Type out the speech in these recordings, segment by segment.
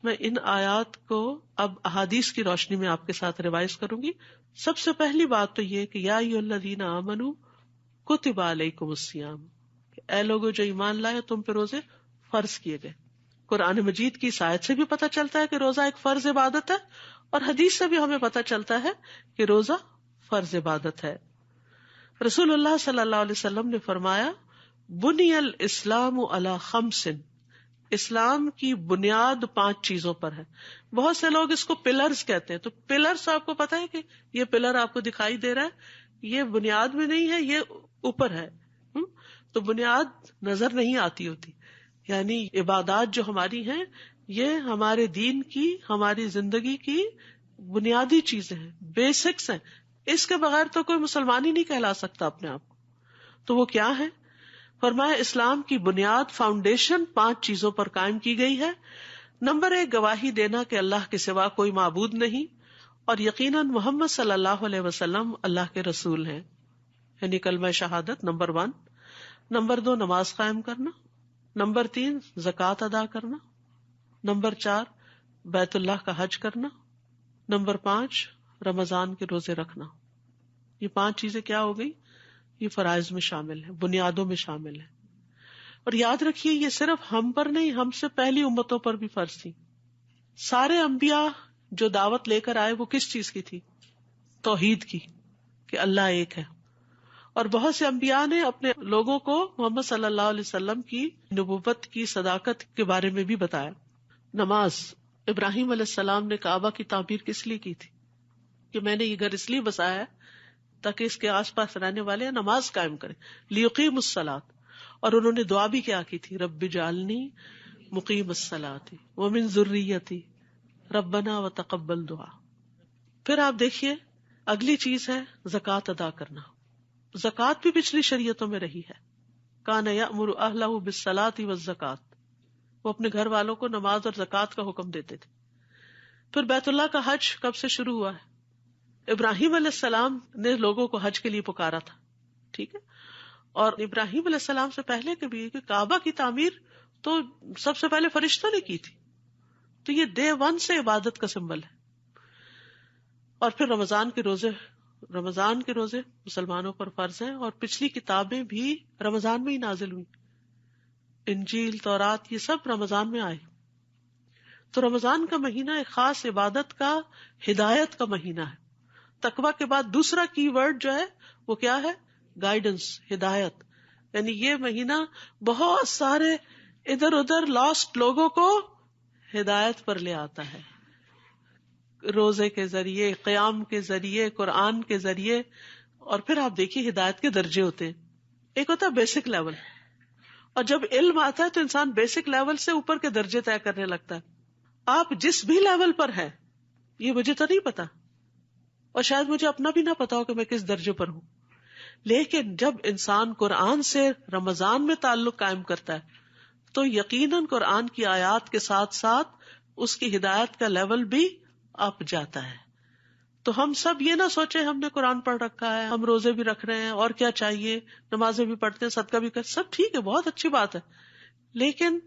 میں ان آیات کو اب احادیث کی روشنی میں آپ کے ساتھ ریوائز کروں گی. سب سے پہلی بات تو یہ کہ یا ایھا الذین آمنوا کتب علیکم الصیام، اے لوگو جو ایمان لائے تم پہ روزے فرض کیے گئے. قرآن مجید کی اس آیت سے بھی پتہ چلتا ہے کہ روزہ ایک فرض عبادت ہے، اور حدیث سے بھی ہمیں پتہ چلتا ہے کہ روزہ فرض عبادت ہے. رسول اللہ صلی اللہ علیہ وسلم نے فرمایا بنی الاسلام علی خمس، اسلام کی بنیاد 5 چیزوں پر ہے. بہت سے لوگ اس کو پلرز کہتے ہیں، تو پلرز آپ کو پتا ہے کہ یہ پلر آپ کو دکھائی دے رہا ہے، یہ بنیاد میں نہیں ہے، یہ اوپر ہے. تو بنیاد نظر نہیں آتی ہوتی، یعنی عبادات جو ہماری ہیں یہ ہمارے دین کی، ہماری زندگی کی بنیادی چیزیں ہیں، بیسکس ہیں. اس کے بغیر تو کوئی مسلمان ہی نہیں کہلا سکتا اپنے آپ کو. تو وہ کیا ہے؟ فرمایا اسلام کی بنیاد، فاؤنڈیشن 5 چیزوں پر قائم کی گئی ہے. نمبر 1، گواہی دینا کہ اللہ کے سوا کوئی معبود نہیں اور یقیناً محمد صلی اللہ علیہ وسلم اللہ کے رسول ہیں، یعنی کلمہ شہادت نمبر 1. نمبر 2، نماز قائم کرنا. نمبر 3، زکوٰۃ ادا کرنا. نمبر 4، بیت اللہ کا حج کرنا. نمبر 5، رمضان کے روزے رکھنا. یہ 5 چیزیں کیا ہو گئی؟ یہ فرائض میں شامل ہیں، بنیادوں میں شامل ہیں. اور یاد رکھیے یہ صرف ہم پر نہیں، ہم سے پہلی امتوں پر بھی فرض تھی. سارے انبیاء جو دعوت لے کر آئے وہ کس چیز کی تھی؟ توحید کی، کہ اللہ ایک ہے. اور بہت سے انبیاء نے اپنے لوگوں کو محمد صلی اللہ علیہ وسلم کی نبوت کی صداقت کے بارے میں بھی بتایا. نماز، ابراہیم علیہ السلام نے کعبہ کی تعمیر کس لیے کی تھی؟ کہ میں نے یہ گھر اس لیے بسایا ہے تاکہ اس کے آس پاس رہنے والے نماز قائم کریں، لیقیموا الصلاۃ. اور انہوں نے دعا بھی کیا کی تھی؟ رب اجعلنی مقیم الصلاۃ ومن ذریتی ربنا وتقبل دعا. پھر آپ دیکھیے اگلی چیز ہے زکوٰۃ ادا کرنا. زکوٰۃ بھی پچھلی شریعتوں میں رہی ہے. کان یأمر اہلہ بالصلاۃ والزکوٰۃ، وہ اپنے گھر والوں کو نماز اور زکوٰۃ کا حکم دیتے تھے. پھر بیت اللہ کا حج کب سے شروع ہوا ہے؟ ابراہیم علیہ السلام نے لوگوں کو حج کے لیے پکارا تھا، ٹھیک ہے. اور ابراہیم علیہ السلام سے پہلے کے بھی کہ کعبہ کی تعمیر تو سب سے پہلے فرشتوں نے کی تھی. تو یہ ڈے 1 سے عبادت کا سمبل ہے. اور پھر رمضان کے روزے مسلمانوں پر فرض ہیں، اور پچھلی کتابیں بھی رمضان میں ہی نازل ہوئی. انجیل، تورات، یہ سب رمضان میں آئے. تو رمضان کا مہینہ ایک خاص عبادت کا، ہدایت کا مہینہ ہے. تقویٰ کے بعد دوسرا کی ورڈ جو ہے وہ کیا ہے؟ گائیڈنس، ہدایت. یعنی یہ مہینہ بہت سارے ادھر ادھر لاسٹ لوگوں کو ہدایت پر لے آتا ہے، روزے کے ذریعے، قیام کے ذریعے، قرآن کے ذریعے. اور پھر آپ دیکھیے ہدایت کے درجے ہوتے ہیں. ایک ہوتا ہے بیسک لیول، اور جب علم آتا ہے تو انسان بیسک لیول سے اوپر کے درجے طے کرنے لگتا ہے. آپ جس بھی لیول پر ہیں، یہ مجھے تو نہیں پتا، اور شاید مجھے اپنا بھی نہ پتا ہو کہ میں کس درجے پر ہوں، لیکن جب انسان قرآن سے رمضان میں تعلق قائم کرتا ہے تو یقیناً قرآن کی آیات کے ساتھ ساتھ اس کی ہدایت کا لیول بھی اپ جاتا ہے. تو ہم سب یہ نہ سوچیں ہم نے قرآن پڑھ رکھا ہے، ہم روزے بھی رکھ رہے ہیں، اور کیا چاہیے، نمازیں بھی پڑھتے ہیں، صدقہ بھی کرتے، سب ٹھیک ہے، بہت اچھی بات ہے، لیکن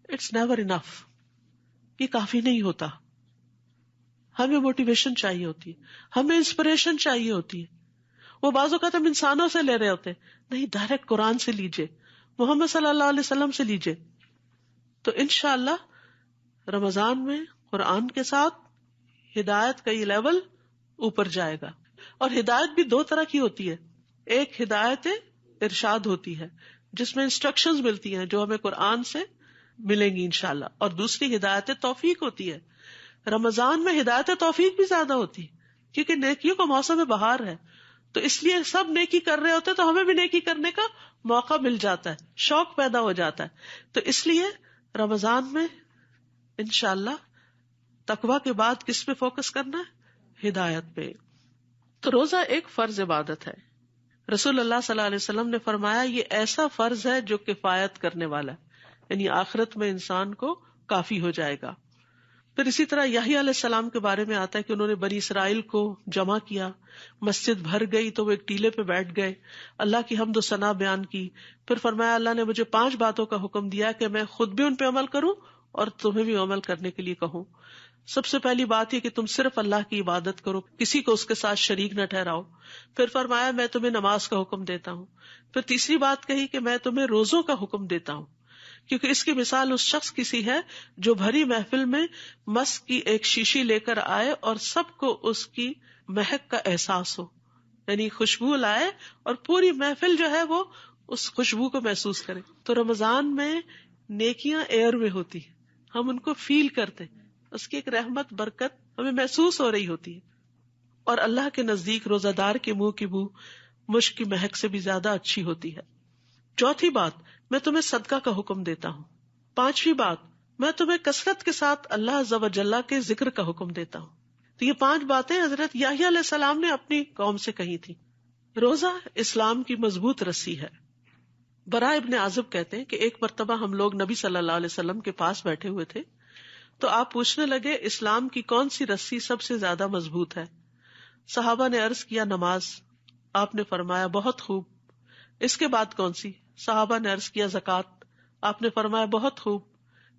اٹس نیور انف. یہ کافی نہیں ہوتا. ہمیں موٹیویشن چاہیے ہوتی ہے، ہمیں انسپریشن چاہیے ہوتی ہے. وہ بعض اوقات ہم انسانوں سے لے رہے ہوتے ہیں، نہیں، ڈائریکٹ قرآن سے لیجئے، محمد صلی اللہ علیہ وسلم سے لیجئے. تو انشاءاللہ رمضان میں قرآن کے ساتھ ہدایت کا یہ لیول اوپر جائے گا. اور ہدایت بھی 2 طرح کی ہوتی ہے. ایک ہدایت ارشاد ہوتی ہے جس میں انسٹرکشنز ملتی ہیں جو ہمیں قرآن سے ملیں گی انشاءاللہ، اور دوسری ہدایت توفیق ہوتی ہے. رمضان میں ہدایت توفیق بھی زیادہ ہوتی ہے کیونکہ نیکیوں کا موسم بہار ہے، تو اس لیے سب نیکی کر رہے ہوتے تو ہمیں بھی نیکی کرنے کا موقع مل جاتا ہے، شوق پیدا ہو جاتا ہے. تو اس لیے رمضان میں انشاءاللہ تقویٰ کے بعد کس پہ فوکس کرنا ہے؟ ہدایت پہ. تو روزہ ایک فرض عبادت ہے. رسول اللہ صلی اللہ علیہ وسلم نے فرمایا یہ ایسا فرض ہے جو کفایت کرنے والا ہے، یعنی آخرت میں انسان کو کافی ہو جائے گا. پھر اسی طرح یحییٰ علیہ السلام کے بارے میں آتا ہے کہ انہوں نے بنی اسرائیل کو جمع کیا، مسجد بھر گئی تو وہ ایک ٹیلے پہ بیٹھ گئے، اللہ کی حمد و ثنا بیان کی. پھر فرمایا اللہ نے مجھے 5 باتوں کا حکم دیا کہ میں خود بھی ان پہ عمل کروں اور تمہیں بھی عمل کرنے کے لیے کہوں. سب سے پہلی بات یہ کہ تم صرف اللہ کی عبادت کرو، کسی کو اس کے ساتھ شریک نہ ٹھہراؤ. پھر فرمایا میں تمہیں نماز کا حکم دیتا ہوں. پھر تیسری بات کہی کہ میں تمہیں روزوں کا حکم دیتا ہوں، کیونکہ اس کی مثال اس شخص کی سی ہے جو بھری محفل میں مسک کی ایک شیشی لے کر آئے اور سب کو اس کی مہک کا احساس ہو، یعنی خوشبو لائے اور پوری محفل جو ہے وہ اس خوشبو کو محسوس کرے. تو رمضان میں نیکیاں ایئر میں ہوتی ہیں، ہم ان کو فیل کرتے ہیں، اس کی ایک رحمت برکت ہمیں محسوس ہو رہی ہوتی ہے. اور اللہ کے نزدیک روزہ دار کے منہ کی بو مشک کی مہک سے بھی زیادہ اچھی ہوتی ہے. چوتھی بات میں تمہیں صدقہ کا حکم دیتا ہوں. پانچویں بات میں تمہیں کثرت کے ساتھ اللہ عز و جل کے ذکر کا حکم دیتا ہوں. تو یہ 5 باتیں حضرت یحییٰ علیہ السلام نے اپنی قوم سے کہی تھی. روزہ اسلام کی مضبوط رسی ہے. براء ابن عازب کہتے ہیں کہ ایک مرتبہ ہم لوگ نبی صلی اللہ علیہ وسلم کے پاس بیٹھے ہوئے تھے تو آپ پوچھنے لگے اسلام کی کون سی رسی سب سے زیادہ مضبوط ہے؟ صحابہ نے عرض کیا نماز. آپ نے فرمایا بہت خوب. اس کے بعد کون سی؟ صحابہ نے عرض کیا زکوٰۃ. آپ نے فرمایا بہت خوب.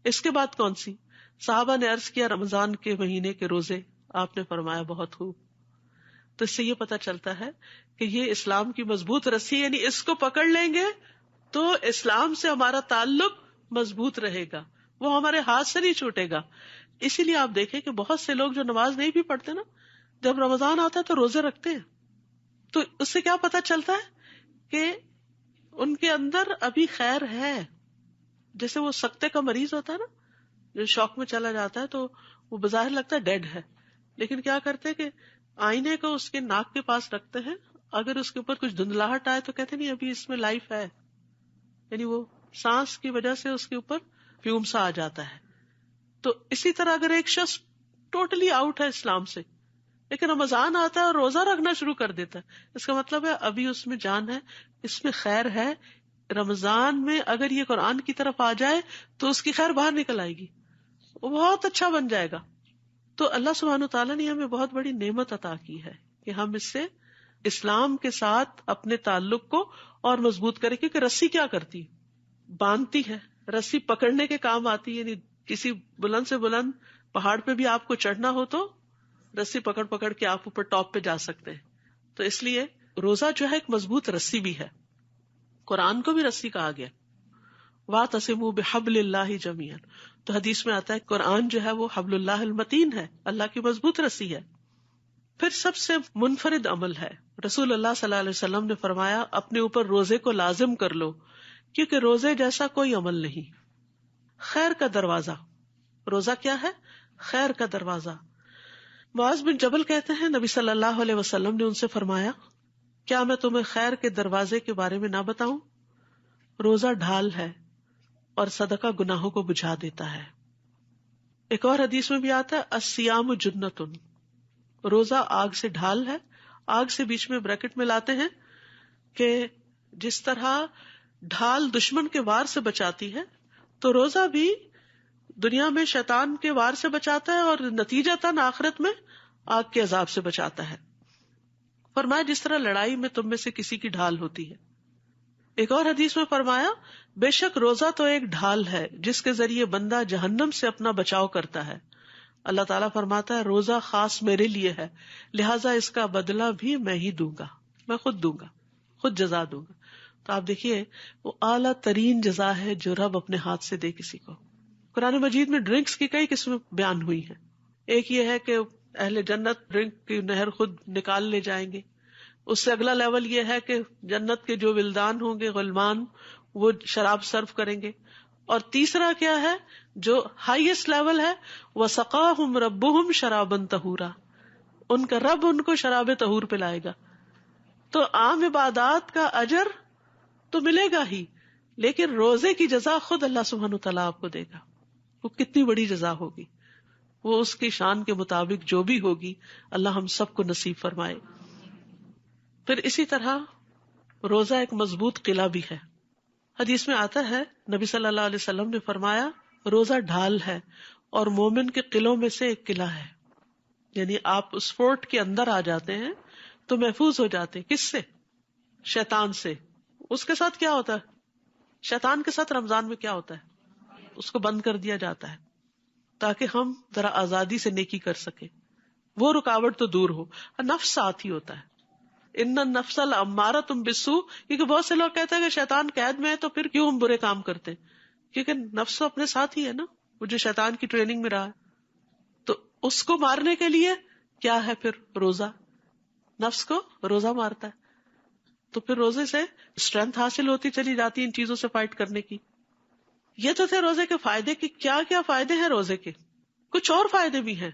اس کے بعد کون سی؟ صحابہ نے عرض کیا رمضان کے مہینے کے روزے. آپ نے فرمایا بہت خوب. تو اس سے یہ پتہ چلتا ہے کہ یہ اسلام کی مضبوط رسی، یعنی اس کو پکڑ لیں گے تو اسلام سے ہمارا تعلق مضبوط رہے گا، وہ ہمارے ہاتھ سے نہیں چھوٹے گا. اسی لیے آپ دیکھیں کہ بہت سے لوگ جو نماز نہیں بھی پڑھتے نا، جب رمضان آتا ہے تو روزے رکھتے ہیں. تو اس سے کیا پتہ چلتا ہے کہ ان کے اندر ابھی خیر ہے. جیسے وہ سکتے کا مریض ہوتا ہے نا، جو شوق میں چلا جاتا ہے تو وہ بظاہر لگتا ہے ڈیڈ ہے، لیکن کیا کرتے کہ آئینے کو اس کے ناک کے پاس رکھتے ہیں، اگر اس کے اوپر کچھ دھندلاہٹ آئے تو کہتے نہیں ابھی اس میں لائف ہے، یعنی وہ سانس کی وجہ سے اس کے اوپر فیوم سا آ جاتا ہے. تو اسی طرح اگر ایک شخص ٹوٹلی آؤٹ ہے اسلام سے لیکن رمضان آتا ہے اور روزہ رکھنا شروع کر دیتا ہے، اس کا مطلب ہے ابھی اس میں جان ہے، اس میں خیر ہے. رمضان میں اگر یہ قرآن کی طرف آ جائے تو اس کی خیر باہر نکل آئے گی، وہ بہت اچھا بن جائے گا. تو اللہ سبحانہ وتعالیٰ نے ہمیں بہت بڑی نعمت عطا کی ہے کہ ہم اس سے اسلام کے ساتھ اپنے تعلق کو اور مضبوط کریں. کیونکہ رسی کیا کرتی ہے؟ باندھتی ہے. رسی پکڑنے کے کام آتی ہے، یعنی کسی بلند سے بلند پہاڑ پہ بھی آپ کو چڑھنا ہو تو رسی پکڑ پکڑ کے آپ اوپر ٹاپ پہ جا سکتے ہیں. تو اس لیے روزہ جو ہے ایک مضبوط رسی بھی ہے. قرآن کو بھی رسی کہا گیا، وَاعْتَصِمُوا بِحَبْلِ اللَّهِ جَمِيعًا. تو حدیث میں آتا ہے قرآن جو ہے وہ حبل اللہ المتین ہے، اللہ کی مضبوط رسی ہے. پھر سب سے منفرد عمل ہے. رسول اللہ صلی اللہ علیہ وسلم نے فرمایا اپنے اوپر روزے کو لازم کر لو، کیونکہ روزے جیسا کوئی عمل نہیں. خیر کا دروازہ. روزہ کیا ہے؟ خیر کا دروازہ. معاذ بن جبل کہتے ہیں نبی صلی اللہ علیہ وسلم نے ان سے فرمایا کیا میں تمہیں خیر کے دروازے کے بارے میں نہ بتاؤں؟ روزہ ڈھال ہے اور صدقہ گناہوں کو بجھا دیتا ہے. ایک اور حدیث میں بھی آتا ہے الصیام جنتن، روزہ آگ سے ڈھال ہے. آگ سے بیچ میں بریکٹ میں لاتے ہیں کہ جس طرح ڈھال دشمن کے وار سے بچاتی ہے تو روزہ بھی دنیا میں شیطان کے وار سے بچاتا ہے اور نتیجتاً آخرت میں آگ کے عذاب سے بچاتا ہے. فرمایا جس طرح لڑائی میں تم میں سے کسی کی ڈھال ہوتی ہے. ایک اور حدیث میں فرمایا بے شک روزہ تو ایک ڈھال ہے جس کے ذریعے بندہ جہنم سے اپنا بچاؤ کرتا ہے. اللہ تعالیٰ فرماتا ہے روزہ خاص میرے لیے ہے، لہٰذا اس کا بدلہ بھی میں ہی دوں گا، میں خود دوں گا، خود جزا دوں گا. تو آپ دیکھیے وہ اعلیٰ ترین جزا ہے جو رب اپنے ہاتھ سے دے کسی کو. قرآن مجید میں ڈرنکس کی کئی قسمیں بیان ہوئی ہیں. ایک یہ ہے کہ اہل جنت ڈرنک کی نہر خود نکال لے جائیں گے. اس سے اگلا لیول یہ ہے کہ جنت کے جو ولدان ہوں گے غلمان وہ شراب سرو کریں گے. اور تیسرا کیا ہے جو ہائیسٹ لیول ہے وَسَقَاهُمْ رَبُّهُمْ شَرَابًا طَهُورًا، ان کا رب ان کو شراب طہور پلائے گا. تو عام عبادات کا اجر تو ملے گا ہی، لیکن روزے کی جزا خود اللہ سبحانہ وتعالیٰ آپ کو دے گا. وہ کتنی بڑی جزا ہوگی، وہ اس کی شان کے مطابق جو بھی ہوگی اللہ ہم سب کو نصیب فرمائے. پھر اسی طرح روزہ ایک مضبوط قلعہ بھی ہے. حدیث میں آتا ہے نبی صلی اللہ علیہ وسلم نے فرمایا روزہ ڈھال ہے اور مومن کے قلعوں میں سے ایک قلعہ ہے. یعنی آپ اس فورٹ کے اندر آ جاتے ہیں تو محفوظ ہو جاتے ہیں. کس سے؟ شیطان سے. اس کے ساتھ کیا ہوتا ہے؟ شیطان کے ساتھ رمضان میں کیا ہوتا ہے؟ اس کو بند کر دیا جاتا ہے. تاکہ ہم ذرا آزادی سے نیکی کر سکیں، وہ رکاوٹ تو دور ہو. نفس ساتھ ہی ہوتا ہے، ان النفس لامارۃ بالسوء، کیونکہ بہت سے لوگ کہتے ہیں کہ شیطان قید میں ہے تو پھر کیوں ہم برے کام کرتے ہیں، کیونکہ نفس تو اپنے ساتھ ہی ہے نا، وہ جو شیطان کی ٹریننگ میں رہا ہے. تو اس کو مارنے کے لیے کیا ہے پھر روزہ، نفس کو روزہ مارتا ہے. تو پھر روزے سے اسٹرینتھ حاصل ہوتی چلی جاتی ہے ان چیزوں سے فائٹ کرنے کی. یہ تو تھے روزے کے فائدے کی. کیا کیا فائدے ہیں روزے کے؟ کچھ اور فائدے بھی ہیں،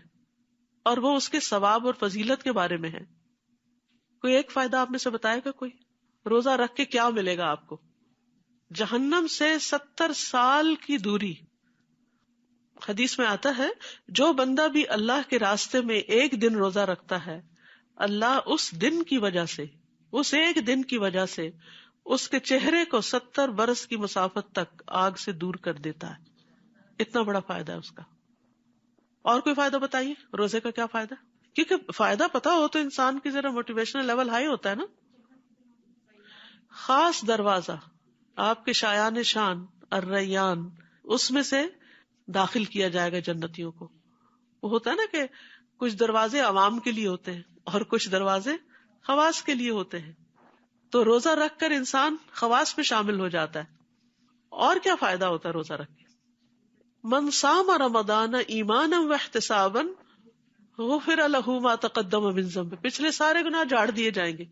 اور وہ اس کے ثواب اور فضیلت کے بارے میں ہے. کوئی ایک فائدہ آپ میں سے بتائے گا کوئی؟ روزہ رکھ کے کیا ملے گا آپ کو؟ جہنم سے 70 سال کی دوری. حدیث میں آتا ہے جو بندہ بھی اللہ کے راستے میں ایک دن روزہ رکھتا ہے، اللہ اس دن کی وجہ سے، اس ایک دن کی وجہ سے اس کے چہرے کو 70 برس کی مسافت تک آگ سے دور کر دیتا ہے. اتنا بڑا فائدہ ہے اس کا. اور کوئی فائدہ بتائیے روزے کا کیا فائدہ؟ کیونکہ فائدہ پتا ہو تو انسان کی ذرا موٹیویشنل لیول ہائی ہوتا ہے نا. خاص دروازہ آپ کے شایان شان الریان، اس میں سے داخل کیا جائے گا جنتیوں کو. وہ ہوتا ہے نا کہ کچھ دروازے عوام کے لیے ہوتے ہیں اور کچھ دروازے خواص کے لیے ہوتے ہیں. تو روزہ رکھ کر انسان خواص میں شامل ہو جاتا ہے. اور کیا فائدہ ہوتا ہے روزہ رکھ کے؟ من صام رمضان ایمانا واحتسابا غفر له ما تقدم من ذنبه، پچھلے سارے گناہ جھاڑ دیے جائیں گے.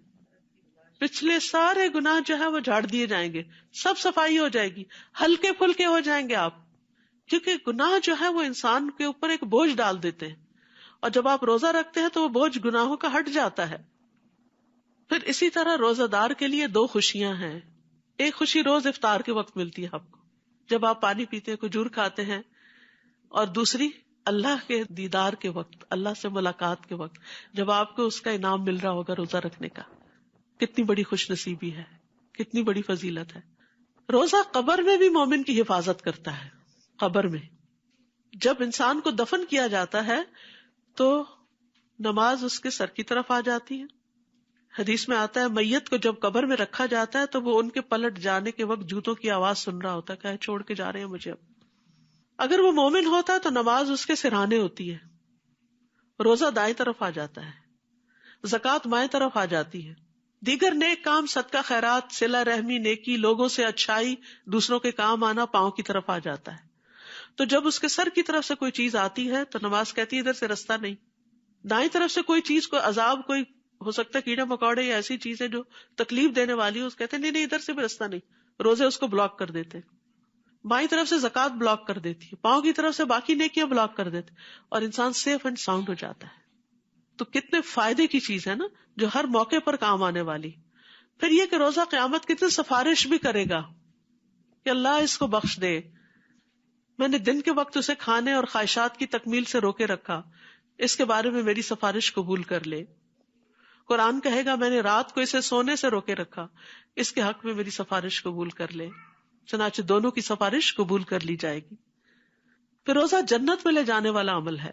پچھلے سارے گناہ جو ہے وہ جھاڑ دیے جائیں گے، سب صفائی ہو جائے گی، ہلکے پھلکے ہو جائیں گے آپ. کیونکہ گناہ جو ہے وہ انسان کے اوپر ایک بوجھ ڈال دیتے ہیں، اور جب آپ روزہ رکھتے ہیں تو وہ بوجھ گناہوں کا ہٹ جاتا ہے. پھر اسی طرح روزہ دار کے لیے 2 خوشیاں ہیں. ایک خوشی روز افطار کے وقت ملتی ہے آپ کو، جب آپ پانی پیتے ہیں، کھجور کھاتے ہیں. اور دوسری اللہ کے دیدار کے وقت، اللہ سے ملاقات کے وقت، جب آپ کو اس کا انعام مل رہا ہوگا روزہ رکھنے کا. کتنی بڑی خوش نصیبی ہے، کتنی بڑی فضیلت ہے. روزہ قبر میں بھی مومن کی حفاظت کرتا ہے. قبر میں جب انسان کو دفن کیا جاتا ہے تو نماز اس کے سر کی طرف آ جاتی ہے. حدیث میں آتا ہے میت کو جب قبر میں رکھا جاتا ہے تو وہ ان کے پلٹ جانے کے وقت جوتوں کی آواز سن رہا ہوتا ہے کہ چھوڑ کے جا رہے ہیں مجھے. اب اگر وہ مومن ہوتا ہے تو نماز اس کے سرہانے ہوتی ہے، روزہ دائیں طرف آ جاتا ہے، زکوٰۃ بائیں طرف آ جاتی ہے، دیگر نیک کام، صدقہ خیرات، صلہ رحمی، نیکی، لوگوں سے اچھائی، دوسروں کے کام آنا پاؤں کی طرف آ جاتا ہے. تو جب اس کے سر کی طرف سے کوئی چیز آتی ہے تو نماز کہتی ہے ادھر سے رستہ نہیں. دائیں طرف سے کوئی چیز، کوئی عذاب، کوئی ہو سکتا ہے کیڑے مکوڑے یا ایسی چیزیں جو تکلیف دینے والی ہو، اس کہتے ہیں نہیں ادھر سے بھی رستہ نہیں. روزے اس کو بلاک کر دیتے. بائیں طرف سے زکوٰۃ بلاک کر دیتی ہے، پاؤں کی طرف سے باقی نیکیاں بلاک کر دیتے، اور انسان سیف اینڈ ساؤنڈ ہو جاتا ہے. تو کتنے فائدے کی چیز ہے نا، جو ہر موقع پر کام آنے والی. پھر یہ کہ روزہ قیامت کتنے سفارش بھی کرے گا کہ اللہ اس کو بخش دے، میں نے دن کے وقت اسے کھانے اور خواہشات کی تکمیل سے روکے رکھا، اس کے بارے میں میری سفارش قبول کر لے. قرآن کہے گا میں نے رات کو اسے سونے سے روکے رکھا، اس کے حق میں میری سفارش قبول کر لے. چنانچہ دونوں کی سفارش قبول کر لی جائے گی. پھر روزہ جنت میں لے جانے والا عمل ہے.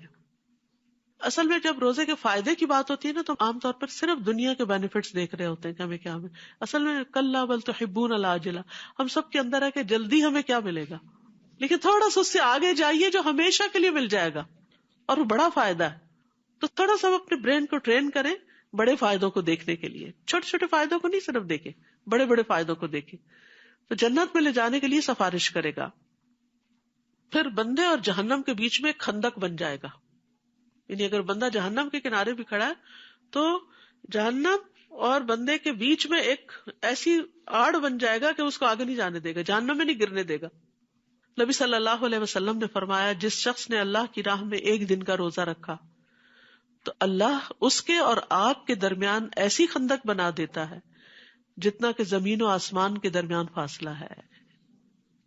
اصل میں جب روزے کے فائدے کی بات ہوتی ہے نا تو عام طور پر صرف دنیا کے بینیفٹس دیکھ رہے ہوتے ہیں کہ ہمیں کیا ملے. اصل میں کلا بل تحبون العاجلہ، ہم سب کے اندر ہے کہ جلدی ہمیں کیا ملے گا، لیکن تھوڑا سا اس سے آگے جائیے جو ہمیشہ کے لیے مل جائے گا اور وہ بڑا فائدہ ہے. تو تھوڑا سا اپنے برین کو ٹرین کریں بڑے فائدوں کو دیکھنے کے لیے. چھوٹے چھوٹے فائدوں کو نہیں صرف دیکھیں، بڑے بڑے فائدوں کو دیکھیں. تو جنت میں لے جانے کے لیے سفارش کرے گا. پھر بندے اور جہنم کے بیچ میں ایک خندق بن جائے گا. یعنی اگر بندہ جہنم کے کنارے بھی کھڑا ہے تو جہنم اور بندے کے بیچ میں ایک ایسی آڑ بن جائے گا کہ اس کو آگے نہیں جانے دے گا، جہنم میں نہیں گرنے دے گا. نبی صلی اللہ علیہ وسلم نے فرمایا جس شخص نے اللہ کی راہ میں ایک دن کا روزہ رکھا تو اللہ اس کے اور آگ کے درمیان ایسی خندق بنا دیتا ہے جتنا کہ زمین و آسمان کے درمیان فاصلہ ہے.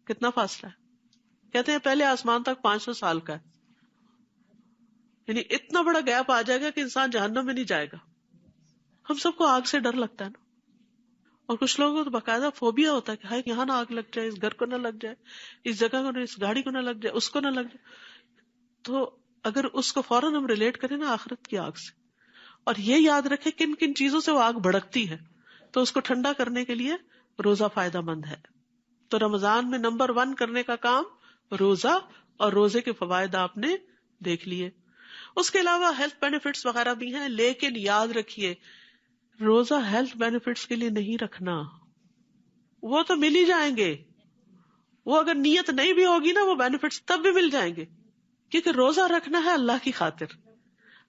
کتنا فاصلہ ہے؟ کہتے ہیں پہلے آسمان تک 500 سال کا ہے. یعنی اتنا بڑا گیپ آ جائے گا کہ انسان جہنم میں نہیں جائے گا. ہم سب کو آگ سے ڈر لگتا ہے نا، اور کچھ لوگوں کو تو باقاعدہ فوبیا ہوتا ہے کہ ہائے یہاں نہ آگ لگ جائے، اس گھر کو نہ لگ جائے، اس جگہ کو نہ، اس گاڑی کو نہ لگ جائے، اس کو نہ لگ جائے. تو اگر اس کو فوراً ہم ریلیٹ کریں نا آخرت کی آگ سے، اور یہ یاد رکھیں کن کن چیزوں سے وہ آگ بھڑکتی ہے، تو اس کو ٹھنڈا کرنے کے لیے روزہ فائدہ مند ہے. تو رمضان میں نمبر 1 کرنے کا کام روزہ اور روزے کے فوائد آپ نے دیکھ لیے. اس کے علاوہ ہیلتھ بینیفٹس وغیرہ بھی ہیں، لیکن یاد رکھیے روزہ ہیلتھ بینیفٹس کے لیے نہیں رکھنا. وہ تو مل ہی جائیں گے، وہ اگر نیت نہیں بھی ہوگی نا وہ بینیفٹس تب بھی مل جائیں گے، کیونکہ روزہ رکھنا ہے اللہ کی خاطر.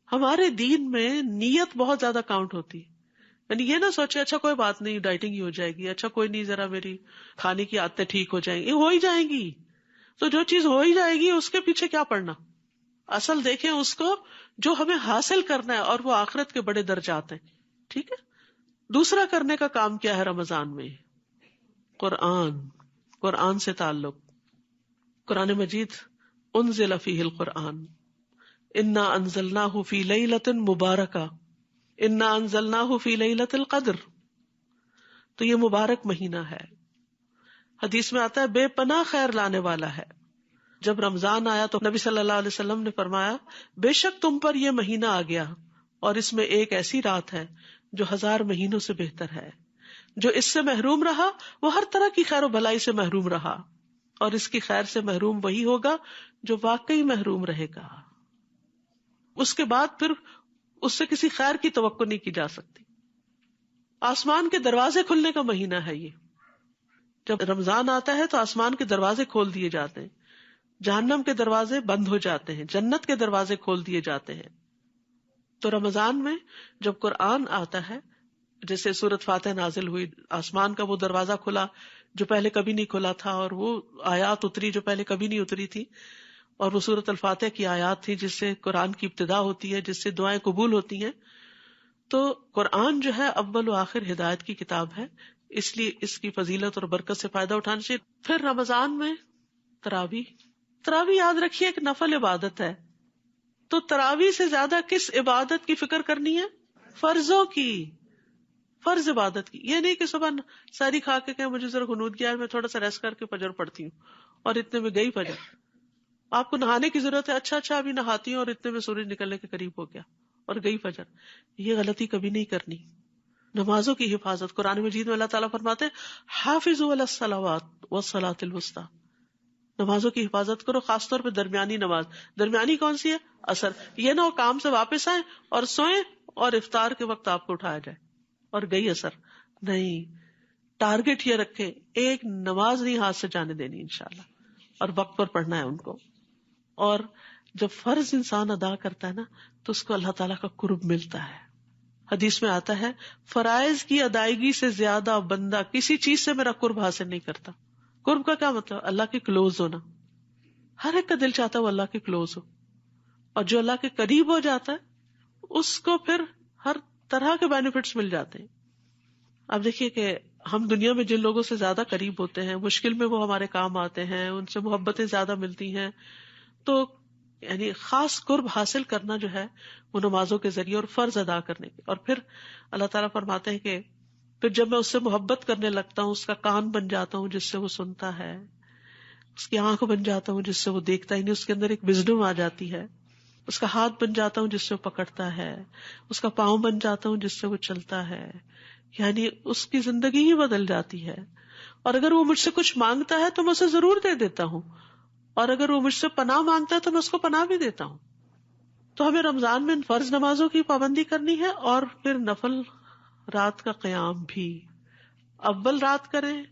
ہمارے دین میں نیت بہت زیادہ کاؤنٹ ہوتی ہے. یعنی یہ نہ سوچے اچھا کوئی بات نہیں ڈائٹنگ ہی ہو جائے گی، اچھا کوئی نہیں ذرا میری کھانے کی عادتیں ٹھیک ہو جائیں گی. ہو ہی جائیں گی، تو جو چیز ہو ہی جائے گی اس کے پیچھے کیا پڑنا. اصل دیکھیں اس کو جو ہمیں حاصل کرنا ہے، اور وہ آخرت کے بڑے درجات ہیں. ٹھیک ہے. دوسرا کرنے کا کام کیا ہے رمضان میں؟ قرآن سے تعلق. قرآن مجید انزل فیہ القرآن انا انزلناہ فی لیلۃ مبارکہ انا انزلناہ فی لیلۃ القدر. تو یہ مبارک مہینہ ہے، حدیث میں آتا ہے بے پناہ خیر لانے والا ہے. جب رمضان آیا تو نبی صلی اللہ علیہ وسلم نے فرمایا بے شک تم پر یہ مہینہ آ گیا اور اس میں ایک ایسی رات ہے جو 1000 مہینوں سے بہتر ہے. جو اس سے محروم رہا وہ ہر طرح کی خیر و بھلائی سے محروم رہا، اور اس کی خیر سے محروم وہی ہوگا جو واقعی محروم رہے گا. اس کے بعد پھر اس سے کسی خیر کی توقع نہیں کی جا سکتی. آسمان کے دروازے کھلنے کا مہینہ ہے یہ. جب رمضان آتا ہے تو آسمان کے دروازے کھول دیے جاتے ہیں، جہنم کے دروازے بند ہو جاتے ہیں، جنت کے دروازے کھول دیے جاتے ہیں. تو رمضان میں جب قرآن آتا ہے، جیسے سورۃ فاتح نازل ہوئی، آسمان کا وہ دروازہ کھلا جو پہلے کبھی نہیں کھلا تھا، اور وہ آیات اتری جو پہلے کبھی نہیں اتری تھی، اور وہ سورۃ الفاتح کی آیات تھی جس سے قرآن کی ابتدا ہوتی ہے، جس سے دعائیں قبول ہوتی ہیں. تو قرآن جو ہے اول و آخر ہدایت کی کتاب ہے، اس لیے اس کی فضیلت اور برکت سے فائدہ اٹھانا چاہیے. پھر رمضان میں تراویح یاد رکھیے ایک نفل عبادت ہے. تو تراویح سے زیادہ کس عبادت کی فکر کرنی ہے؟ فرضوں کی، فرض عبادت کی. یہ نہیں کہ صبح ساری کھا کے کہ مجھے ذرا غنود گیا ہے میں تھوڑا سا ریسٹ کر کے فجر پڑھتی ہوں اور اتنے میں گئی فجر. آپ کو نہانے کی ضرورت ہے، اچھا ابھی نہاتی ہوں اور اتنے میں سورج نکلنے کے قریب ہو گیا اور گئی فجر. یہ غلطی کبھی نہیں کرنی. نمازوں کی حفاظت، قرآن مجید میں اللہ تعالیٰ فرماتے ہیں حافظوا علی الصلوات والصلاۃ الوسطی، نمازوں کی حفاظت کرو، خاص طور پہ درمیانی نماز. درمیانی کون سی ہے؟ عصر. یہ نہ ہو کام سے واپس آئیں اور سوئیں اور افطار کے وقت آپ کو اٹھایا جائے اور گئی عصر. نہیں، ٹارگٹ یہ رکھے ایک نماز نہیں ہاتھ سے جانے دینی انشاءاللہ، اور وقت پر پڑھنا ہے ان کو. اور جب فرض انسان ادا کرتا ہے نا تو اس کو اللہ تعالیٰ کا قرب ملتا ہے. حدیث میں آتا ہے فرائض کی ادائیگی سے زیادہ بندہ کسی چیز سے میرا قرب حاصل نہیں کرتا. قرب کا کیا مطلب؟ اللہ کے کلوز ہونا. ہر ایک کا دل چاہتا ہے وہ اللہ کے کلوز ہو، اور جو اللہ کے قریب ہو جاتا ہے اس کو پھر ہر طرح کے بینیفٹس مل جاتے ہیں. اب دیکھیے کہ ہم دنیا میں جن لوگوں سے زیادہ قریب ہوتے ہیں، مشکل میں وہ ہمارے کام آتے ہیں، ان سے محبتیں زیادہ ملتی ہیں. تو یعنی خاص قرب حاصل کرنا جو ہے وہ نمازوں کے ذریعے اور فرض ادا کرنے کے. اور پھر اللہ تعالیٰ فرماتے ہیں کہ پھر جب میں اس سے محبت کرنے لگتا ہوں، اس کا کان بن جاتا ہوں جس سے وہ سنتا ہے، اس کی آنکھ بن جاتا ہوں جس سے وہ دیکھتا ہے، یعنی اس کے اندر ایک وزڈم آ جاتی ہے. اس کا ہاتھ بن جاتا ہوں جس سے وہ پکڑتا ہے، اس کا پاؤں بن جاتا ہوں جس سے وہ چلتا ہے. یعنی اس کی زندگی ہی بدل جاتی ہے. اور اگر وہ مجھ سے کچھ مانگتا ہے تو میں اسے ضرور دے دیتا ہوں، اور اگر وہ مجھ سے پناہ مانگتا ہے تو میں اس کو پناہ بھی دیتا ہوں. تو ہمیں رمضان میں فرض نمازوں کی پابندی کرنی ہے، اور پھر نفل رات کا قیام بھی. اول رات کریں،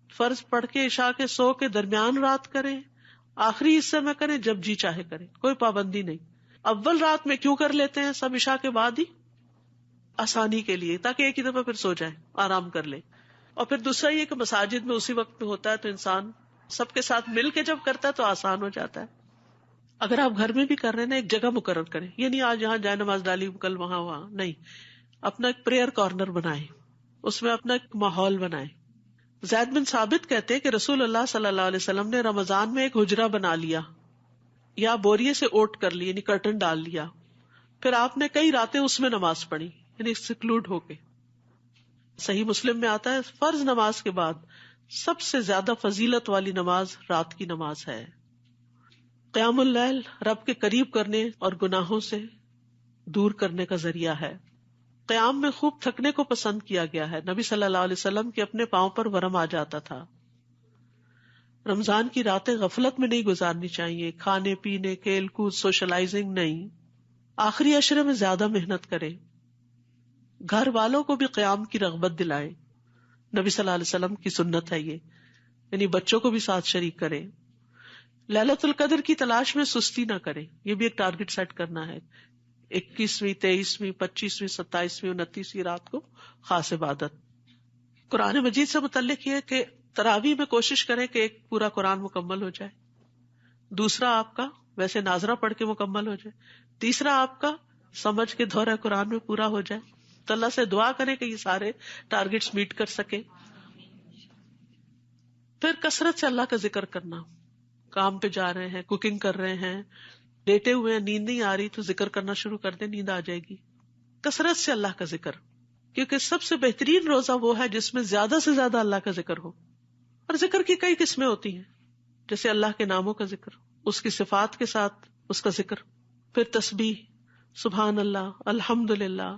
فرض پڑھ کے عشاء کے سو کے درمیان رات کریں، آخری حصے میں کریں، جب جی چاہے کریں، کوئی پابندی نہیں. اول رات میں کیوں کر لیتے ہیں سب عشاء کے بعد ہی؟ آسانی کے لیے، تاکہ ایک ہی دفعہ پھر سو جائیں، آرام کر لیں. اور پھر دوسرا یہ کہ مساجد میں اسی وقت میں ہوتا ہے تو انسان سب کے ساتھ مل کے جب کرتا ہے تو آسان ہو جاتا ہے. اگر آپ گھر میں بھی کر رہے ہیں نا، ایک جگہ مقرر کریں. یہ نہیں آج یہاں جائے نماز ڈالی کل وہاں نہیں. اپنا ایک پریئر کارنر بنائیں، اس میں اپنا ایک ماحول بنائیں. زید بن ثابت کہتے ہیں کہ رسول اللہ صلی اللہ علیہ وسلم نے رمضان میں ایک حجرہ بنا لیا یا بوریے سے اوٹ کر لی، یعنی کرٹن ڈال لیا. پھر آپ نے کئی راتیں اس میں نماز پڑھی، یعنی سیکلوڈ ہو کے. صحیح مسلم میں آتا ہے فرض نماز کے بعد سب سے زیادہ فضیلت والی نماز رات کی نماز ہے. قیام اللیل رب کے قریب کرنے اور گناہوں سے دور کرنے کا ذریعہ ہے. قیام میں خوب تھکنے کو پسند کیا گیا ہے. نبی صلی اللہ علیہ وسلم کے اپنے پاؤں پر ورم آ جاتا تھا. رمضان کی راتیں غفلت میں نہیں گزارنی چاہیے، کھانے پینے، کھیل کود، سوشلائزنگ نہیں. آخری عشرے میں زیادہ محنت کریں، گھر والوں کو بھی قیام کی رغبت دلائیں. نبی صلی اللہ علیہ وسلم کی سنت ہے یہ، یعنی بچوں کو بھی ساتھ شریک کریں. لیلۃ القدر کی تلاش میں سستی نہ کریں، یہ بھی ایک ٹارگٹ سیٹ کرنا ہے. 21ویں، 23ویں، 25ویں، 27ویں، 29ویں رات کو خاص عبادت. قرآن مجید سے متعلق یہ کہ تراویح میں کوشش کریں کہ ایک پورا قرآن مکمل ہو جائے، دوسرا آپ کا ویسے ناظرہ پڑھ کے مکمل ہو جائے، تیسرا آپ کا سمجھ کے دورہ قرآن میں پورا ہو جائے. تو اللہ سے دعا کریں کہ یہ سارے ٹارگٹس میٹ کر سکیں. پھر کثرت سے اللہ کا ذکر کرنا، کام پہ جا رہے ہیں، کوکنگ کر رہے ہیں، لیٹے ہوئے ہیں، نیند نہیں آ رہی تو ذکر کرنا شروع کر دیں، نیند آ جائے گی. کثرت سے اللہ کا ذکر، کیونکہ سب سے بہترین روزہ وہ ہے جس میں زیادہ سے زیادہ اللہ کا ذکر ہو. اور ذکر کی کئی قسمیں ہوتی ہیں، جیسے اللہ کے ناموں کا ذکر، اس کی صفات کے ساتھ اس کا ذکر، پھر تسبیح، سبحان اللہ، الحمدللہ،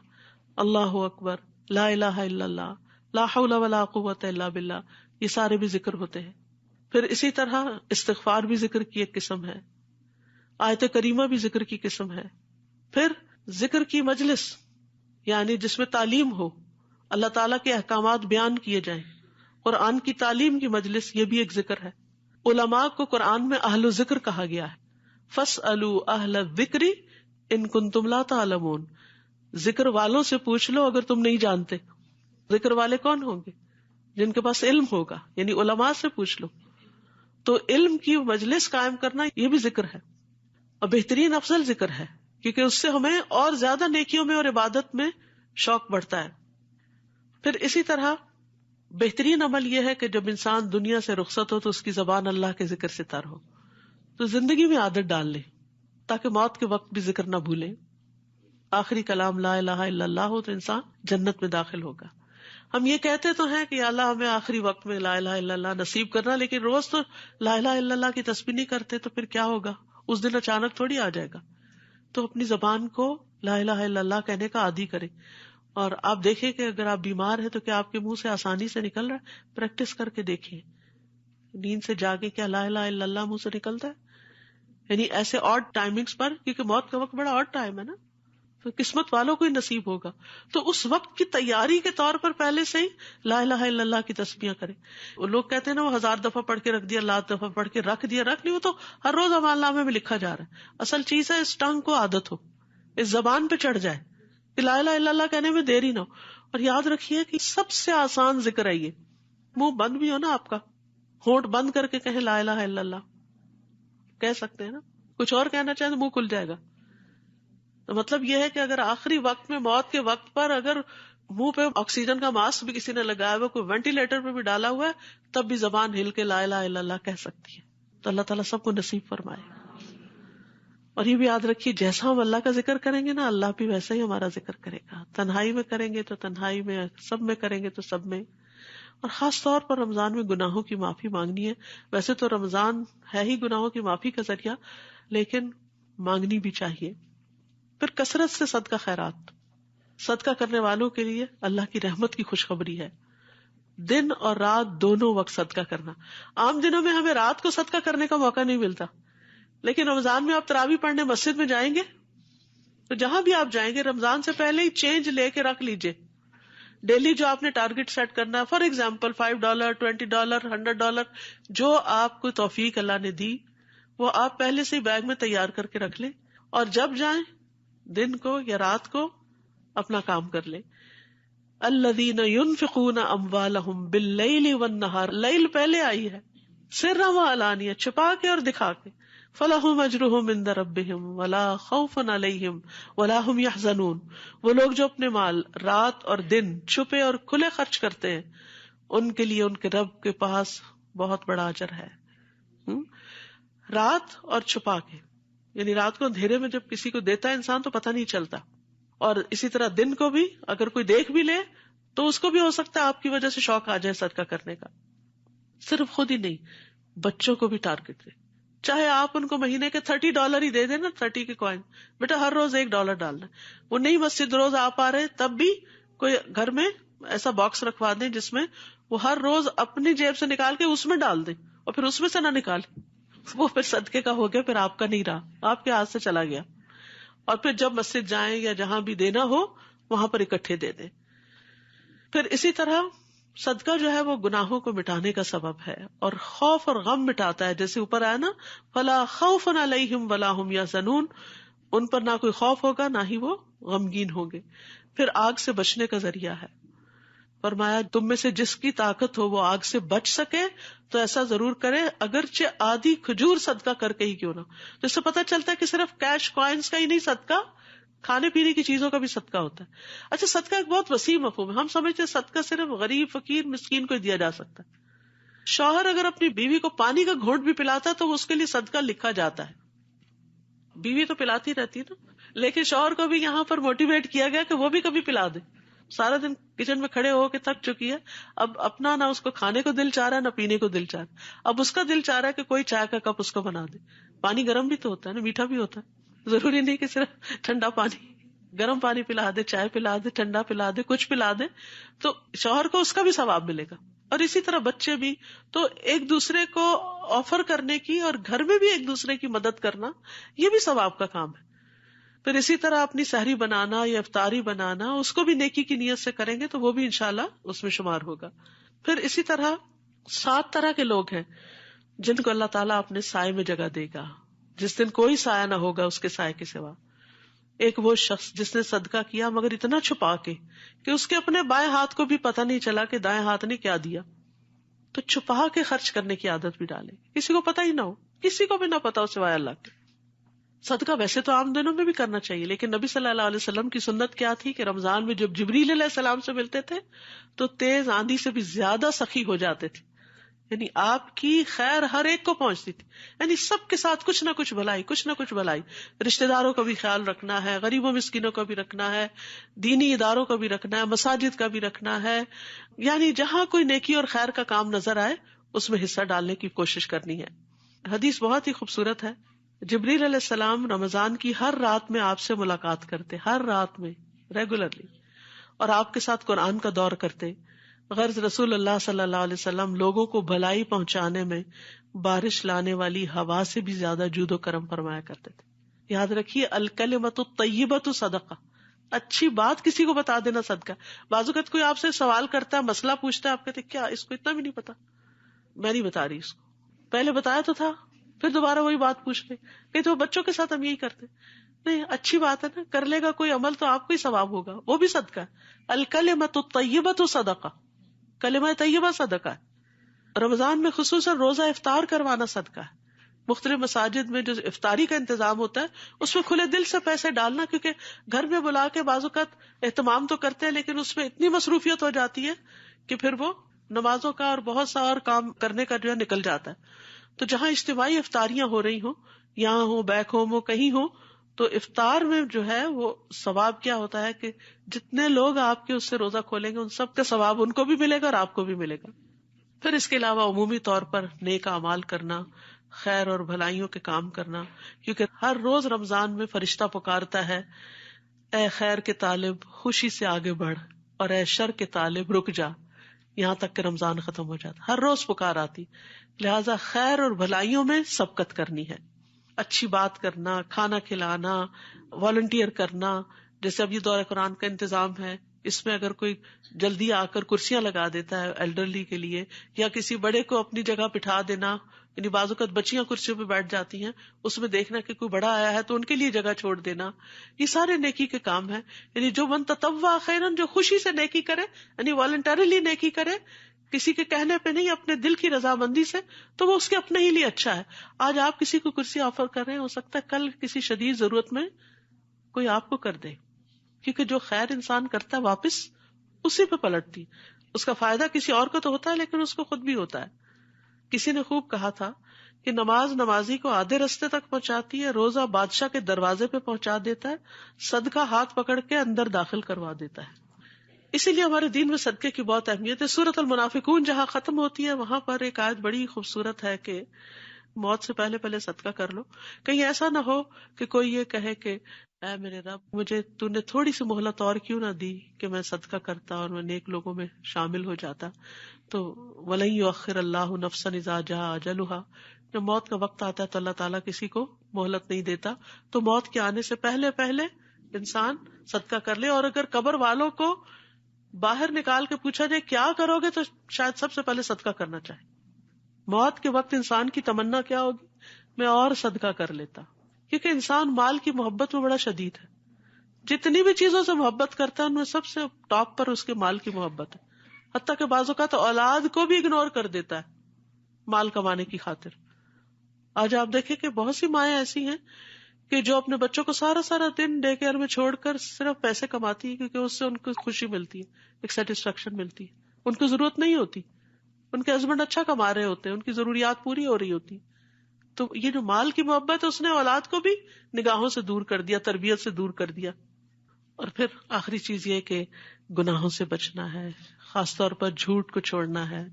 اللہ اکبر، لا الہ الا اللہ، لا حول ولا قوت الا باللہ، یہ سارے بھی ذکر ہوتے ہیں. پھر اسی طرح استغفار بھی ذکر کی ایک قسم ہے، آیت کریمہ بھی ذکر کی قسم ہے. پھر ذکر کی مجلس، یعنی جس میں تعلیم ہو، اللہ تعالیٰ کے احکامات بیان کیے جائیں، قرآن کی تعلیم کی مجلس، یہ بھی ایک ذکر ہے. علماء کو قرآن میں اہل ذکر کہا گیا ہے. فَاسْأَلُوا أَهْلَ الذِّكْرِ إِن كُنتُمْ لَا تَعْلَمُونَ، ذکر والوں سے پوچھ لو اگر تم نہیں جانتے. ذکر والے کون ہوں گے؟ جن کے پاس علم ہوگا، یعنی علماء سے پوچھ لو. تو علم کی مجلس قائم کرنا یہ بھی ذکر ہے، اور بہترین افضل ذکر ہے، کیونکہ اس سے ہمیں اور زیادہ نیکیوں میں اور عبادت میں شوق بڑھتا ہے. پھر اسی طرح بہترین عمل یہ ہے کہ جب انسان دنیا سے رخصت ہو تو اس کی زبان اللہ کے ذکر سے تر ہو. تو زندگی میں عادت ڈال لیں تاکہ موت کے وقت بھی ذکر نہ بھولیں. آخری کلام لا الہ الا اللہ ہو تو انسان جنت میں داخل ہوگا. ہم یہ کہتے تو ہیں کہ یا اللہ ہمیں آخری وقت میں لا الہ الا اللہ نصیب کرنا، لیکن روز تو لا الہ الا اللہ کی تسبیح نہیں کرتے، تو پھر کیا ہوگا؟ اس دن اچانک تھوڑی آ جائے گا. تو اپنی زبان کو لا الہ الا اللہ کہنے کا عادی کریں. اور آپ دیکھیں کہ اگر آپ بیمار ہیں تو کیا آپ کے منہ سے آسانی سے نکل رہا ہے؟ پریکٹس کر کے دیکھیں. نیند سے جاگے کیا لا الہ الا اللہ منہ سے نکلتا ہے؟ یعنی ایسے آڈ ٹائمنگز پر، کیونکہ موت کا وقت بڑا آڈ ٹائم ہے نا، تو قسمت والوں کو ہی نصیب ہوگا. تو اس وقت کی تیاری کے طور پر پہلے سے ہی لا الہ الا اللہ کی تسبیحاں کریں. وہ لوگ کہتے ہیں نا وہ 1000 دفعہ پڑھ کے رکھ دیا، 1,000 دفعہ پڑھ کے رکھ دیا، رکھ نہیں، وہ تو ہر روز اعمال نامے میں لکھا جا رہا ہے. اصل چیز ہے اس ٹنگ کو عادت ہو، اس زبان پہ چڑھ جائے کہ لا الہ الا اللہ کہنے میں دیری نہ ہو. اور یاد رکھیے کہ سب سے آسان ذکر ہے یہ. منہ بند بھی ہو نا آپ کا، ہونٹ بند کر کے کہیں لا الہ الا اللہ کہہ سکتے ہیں نا، کچھ اور کہنا چاہیں تو منہ کھل جائے گا. تو مطلب یہ ہے کہ اگر آخری وقت میں، موت کے وقت پر، اگر منہ پہ آکسیجن کا ماسک بھی کسی نے لگایا ہوا، کوئی وینٹیلیٹر پہ بھی ڈالا ہوا ہے، تب بھی زبان ہل کے لا الہ الا اللہ کہہ سکتی ہے. تو اللہ تعالیٰ سب کو نصیب فرمائے. اور یہ بھی یاد رکھیے جیسا ہم اللہ کا ذکر کریں گے نا، اللہ بھی ویسا ہی ہمارا ذکر کرے گا. تنہائی میں کریں گے تو تنہائی میں، سب میں کریں گے تو سب میں. اور خاص طور پر رمضان میں گناہوں کی معافی مانگنی ہے. ویسے تو رمضان ہے ہی گناہوں کی معافی کا ذریعہ، لیکن مانگنی بھی چاہیے. پھر کثرت سے صدقہ خیرات، صدقہ کرنے والوں کے لیے اللہ کی رحمت کی خوشخبری ہے. دن اور رات دونوں وقت صدقہ کرنا. عام دنوں میں ہمیں رات کو صدقہ کرنے کا موقع نہیں ملتا، لیکن رمضان میں آپ تراویح پڑھنے مسجد میں جائیں گے تو جہاں بھی آپ جائیں گے رمضان سے پہلے ہی چینج لے کے رکھ لیجئے. ڈیلی جو آپ نے ٹارگٹ سیٹ کرنا ہے، فار ایگزامپل $5، $20، $100، جو آپ کو توفیق اللہ نے دی وہ آپ پہلے سے ہی بیگ میں تیار کر کے رکھ لیں، اور جب جائیں دن کو یا رات کو اپنا کام کر لیں. الذین ينفقون اموالهم باللیل والنہار، لیل پہلے آئی ہے، سرا وعلانیہ، چھپا کے اور دکھا کے. فلہم اجرہم عند ربہم ولا خوف علیہم ولا ہم یحزنون. وہ لوگ جو اپنے مال رات اور دن چھپے اور کھلے خرچ کرتے ہیں، ان کے لیے ان کے رب کے پاس بہت بڑا اجر ہے. رات اور چھپا کے، یعنی رات کو اندھیرے میں جب کسی کو دیتا ہے انسان تو پتہ نہیں چلتا، اور اسی طرح دن کو بھی اگر کوئی دیکھ بھی لے تو اس کو بھی ہو سکتا ہے آپ کی وجہ سے شوق آ جائے صدقہ کرنے کا. صرف خود ہی نہیں، بچوں کو بھی ٹارگٹ دے. چاہے آپ ان کو مہینے کے $30 ہی دے دیں نا، 30 کے کوائن، بیٹا ہر روز $1 ڈالنا. وہ نہیں مسجد روز آپ آ رہے تب بھی کوئی گھر میں ایسا باکس رکھوا دیں جس میں وہ ہر روز اپنی جیب سے نکال کے اس میں ڈال دیں، اور پھر اس میں سے نہ نکالے، وہ پھر صدقے کا ہو گیا، پھر آپ کا نہیں رہا، آپ کے ہاتھ سے چلا گیا. اور پھر جب مسجد جائیں یا جہاں بھی دینا ہو وہاں پر اکٹھے دے دیں. پھر اسی طرح صدقہ جو ہے وہ گناہوں کو مٹانے کا سبب ہے اور خوف اور غم مٹاتا ہے. جیسے اوپر آیا نا، فلا خوف علیہم ولا هم یحزنون، ان پر نہ کوئی خوف ہوگا نہ ہی وہ غمگین ہوں گے. پھر آگ سے بچنے کا ذریعہ ہے. فرمایا تم میں سے جس کی طاقت ہو وہ آگ سے بچ سکے تو ایسا ضرور کرے، اگرچہ آدھی کھجور صدقہ کر کے ہی کیوں نہ. تو اس سے پتہ چلتا ہے کہ صرف کیش کوائنس کا ہی نہیں صدقہ، کھانے پینے کی چیزوں کا بھی صدقہ ہوتا ہے. اچھا، صدقہ ایک بہت وسیع مفہوم ہے. ہم سمجھتے ہیں صدقہ صرف غریب فقیر مسکین کو دیا جا سکتا ہے. شوہر اگر اپنی بیوی کو پانی کا گھونٹ بھی پلاتا ہے تو اس کے لیے صدقہ لکھا جاتا ہے. بیوی تو پلاتی رہتی ہے نا، لیکن شوہر کو بھی یہاں پر موٹیویٹ کیا گیا کہ وہ بھی کبھی پلا دے. سارا دن کچن میں کھڑے ہو کے تھک چکی ہے، اب اپنا نہ اس کو کھانے کو دل چاہ رہا ہے نہ پینے کو دل چاہ رہا ہے. اب اس کا دل چاہ رہا ہے کہ کوئی چائے کا کپ اس کو بنا دے. پانی گرم بھی تو ہوتا ہے نا، میٹھا بھی ہوتا ہے، ضروری نہیں کہ صرف ٹھنڈا پانی. گرم پانی پلا دے، چائے پلا دے، ٹھنڈا پلا دے، کچھ پلا دے تو شوہر کو اس کا بھی ثواب ملے گا. اور اسی طرح بچے بھی. تو ایک دوسرے کو آفر کرنے کی اور گھر میں بھی ایک دوسرے کی مدد کرنا یہ بھی ثواب کا کام ہے. پھر اسی طرح اپنی سحری بنانا یا افطاری بنانا، اس کو بھی نیکی کی نیت سے کریں گے تو وہ بھی انشاءاللہ اس میں شمار ہوگا. پھر اسی طرح 7 طرح کے لوگ ہیں جن کو اللہ تعالیٰ اپنے سائے میں جگہ دے گا، جس دن کوئی سایہ نہ ہوگا اس کے سائے کے سوا. ایک وہ شخص جس نے صدقہ کیا مگر اتنا چھپا کے کہ اس کے اپنے بائیں ہاتھ کو بھی پتہ نہیں چلا کہ دائیں ہاتھ نے کیا دیا. تو چھپا کے خرچ کرنے کی عادت بھی ڈالے، کسی کو پتہ ہی نہ ہو، کسی کو بھی نہ پتا ہو سوائے اللہ کے. صدقہ ویسے تو عام دنوں میں بھی کرنا چاہیے، لیکن نبی صلی اللہ علیہ وسلم کی سنت کیا تھی کہ رمضان میں جب جبریل علیہ السلام سے ملتے تھے تو تیز آندھی سے بھی زیادہ سخی ہو جاتے تھے. یعنی آپ کی خیر ہر ایک کو پہنچتی تھی، یعنی سب کے ساتھ کچھ نہ کچھ بھلائی، کچھ نہ کچھ بھلائی. رشتہ داروں کا بھی خیال رکھنا ہے، غریبوں مسکینوں کا بھی رکھنا ہے، دینی اداروں کا بھی رکھنا ہے، مساجد کا بھی رکھنا ہے. یعنی جہاں کوئی نیکی اور خیر کا کام نظر آئے اس میں حصہ ڈالنے کی کوشش کرنی ہے. حدیث بہت ہی خوبصورت ہے. جبریل علیہ السلام رمضان کی ہر رات میں آپ سے ملاقات کرتے، ہر رات میں ریگولرلی، اور آپ کے ساتھ قرآن کا دور کرتے. غرض رسول اللہ صلی اللہ علیہ وسلم لوگوں کو بھلائی پہنچانے میں بارش لانے والی ہوا سے بھی زیادہ جود و کرم فرمایا کرتے تھے. یاد رکھیے، الکلمۃ الطیبۃ صدقہ، اچھی بات کسی کو بتا دینا صدقہ. بعض اوقات کوئی آپ سے سوال کرتا ہے، مسئلہ پوچھتا ہے، آپ کہتے کیا اس کو اتنا بھی نہیں پتا؟ میں نہیں بتا رہی اس کو، پہلے بتایا تو تھا، پھر دوبارہ وہی بات پوچھ لے. کہ تو بچوں کے ساتھ ہم یہی کرتے. نہیں، اچھی بات ہے نا، کر لے گا کوئی عمل تو آپ کو ہی ثواب ہوگا، وہ بھی صدقہ ہے. الکلمۃ الطیبۃ صدقہ، کلمہ طیبہ صدقہ ہے. رمضان میں خصوصاً روزہ افطار کروانا صدقہ ہے. مختلف مساجد میں جو افطاری کا انتظام ہوتا ہے اس میں کھلے دل سے پیسے ڈالنا، کیونکہ گھر میں بلا کے بعض اوقات اہتمام تو کرتے ہیں لیکن اس میں اتنی مصروفیت ہو جاتی ہے کہ پھر وہ نمازوں کا اور بہت سا اور کام کرنے کا جو ہے نکل جاتا ہے. تو جہاں اجتماعی افطاریاں ہو رہی ہوں، یہاں ہو، بیک ہوم ہو، کہیں ہو، تو افطار میں جو ہے وہ ثواب کیا ہوتا ہے کہ جتنے لوگ آپ کے اس سے روزہ کھولیں گے ان سب کا ثواب ان کو بھی ملے گا اور آپ کو بھی ملے گا. پھر اس کے علاوہ عمومی طور پر نیک اعمال کرنا، خیر اور بھلائیوں کے کام کرنا، کیونکہ ہر روز رمضان میں فرشتہ پکارتا ہے، اے خیر کے طالب خوشی سے آگے بڑھ، اور اے شر کے طالب رک جا، یہاں تک کہ رمضان ختم ہو جاتا. ہر روز پکار آتی. لہٰذا خیر اور بھلائیوں میں سبقت کرنی ہے، اچھی بات کرنا، کھانا کھلانا، والنٹیئر کرنا. جیسے اب یہ دورہ قرآن کا انتظام ہے، اس میں اگر کوئی جلدی آ کر کرسیاں لگا دیتا ہے ایلڈرلی کے لیے، یا کسی بڑے کو اپنی جگہ بٹھا دینا، یعنی بعض اوقات بچیاں کرسیوں پہ بیٹھ جاتی ہیں، اس میں دیکھنا کہ کوئی بڑا آیا ہے تو ان کے لیے جگہ چھوڑ دینا، یہ سارے نیکی کے کام ہیں. یعنی جو من تطوع خیرن، جو خوشی سے نیکی کرے، یعنی والنٹریلی نیکی کرے، کسی کے کہنے پہ نہیں، اپنے دل کی رضامندی سے، تو وہ اس کے اپنے ہی لیے اچھا ہے. آج آپ کسی کو کرسی آفر کر رہے ہیں، ہو سکتا ہے کل کسی شدید ضرورت میں کوئی آپ کو کر دے، کیونکہ جو خیر انسان کرتا ہے واپس اسی پہ پلٹتی. اس کا فائدہ کسی اور کو تو ہوتا ہے لیکن اس کو خود بھی ہوتا ہے. کسی نے خوب کہا تھا کہ نماز نمازی کو آدھے رستے تک پہنچاتی ہے، روزہ بادشاہ کے دروازے پہ پہنچا دیتا ہے، صدقہ ہاتھ پکڑ کے اندر داخل کروا دیتا ہے. اسی لیے ہمارے دین میں صدقے کی بہت اہمیت ہے. سورۃ المنافقون جہاں ختم ہوتی ہے وہاں پر ایک آیت بڑی خوبصورت ہے کہ موت سے پہلے پہلے صدقہ کر لو. کہیں ایسا نہ ہو کہ کوئی یہ کہے کہ اے میرے رب مجھے تو نے تھوڑی سی مہلت اور کیوں نہ دی کہ میں صدقہ کرتا اور میں نیک لوگوں میں شامل ہو جاتا. تو وَلَن يُؤَخِّرَ اللَّهُ نَفْسًا إِذَا جَاءَ أَجَلُهَا، جب موت کا وقت آتا ہے تو اللہ تعالیٰ کسی کو مہلت نہیں دیتا. تو موت کے آنے سے پہلے پہلے انسان صدقہ کر لے. اور اگر قبر والوں کو باہر نکال کے پوچھا جائے کیا کرو گے تو شاید سب سے پہلے صدقہ کرنا چاہے. موت کے وقت انسان کی تمنا کیا ہوگی؟ میں اور صدقہ کر لیتا. کیونکہ انسان مال کی محبت میں بڑا شدید ہے. جتنی بھی چیزوں سے محبت کرتا ہے ان میں سب سے ٹاپ پر اس کے مال کی محبت ہے. حتیٰ کہ بعض اوقات اولاد کو بھی اگنور کر دیتا ہے مال کمانے کی خاطر. آج آپ دیکھیں کہ بہت سی مائیں ایسی ہیں کہ جو اپنے بچوں کو سارا سارا دن ڈے کیئر میں چھوڑ کر صرف پیسے کماتی ہے، کیونکہ اس سے ان کو خوشی ملتی ہے، ایک سیٹسفیکشن ملتی ہے. ان کو ضرورت نہیں ہوتی، ان کے ہسبینڈ اچھا کما رہے ہوتے ہیں، ان کی ضروریات پوری ہو رہی ہوتی. تو یہ جو مال کی محبت ہے اس نے اولاد کو بھی نگاہوں سے دور کر دیا، تربیت سے دور کر دیا. اور پھر آخری چیز یہ کہ گناہوں سے بچنا ہے، خاص طور پر جھوٹ کو چھوڑنا ہے،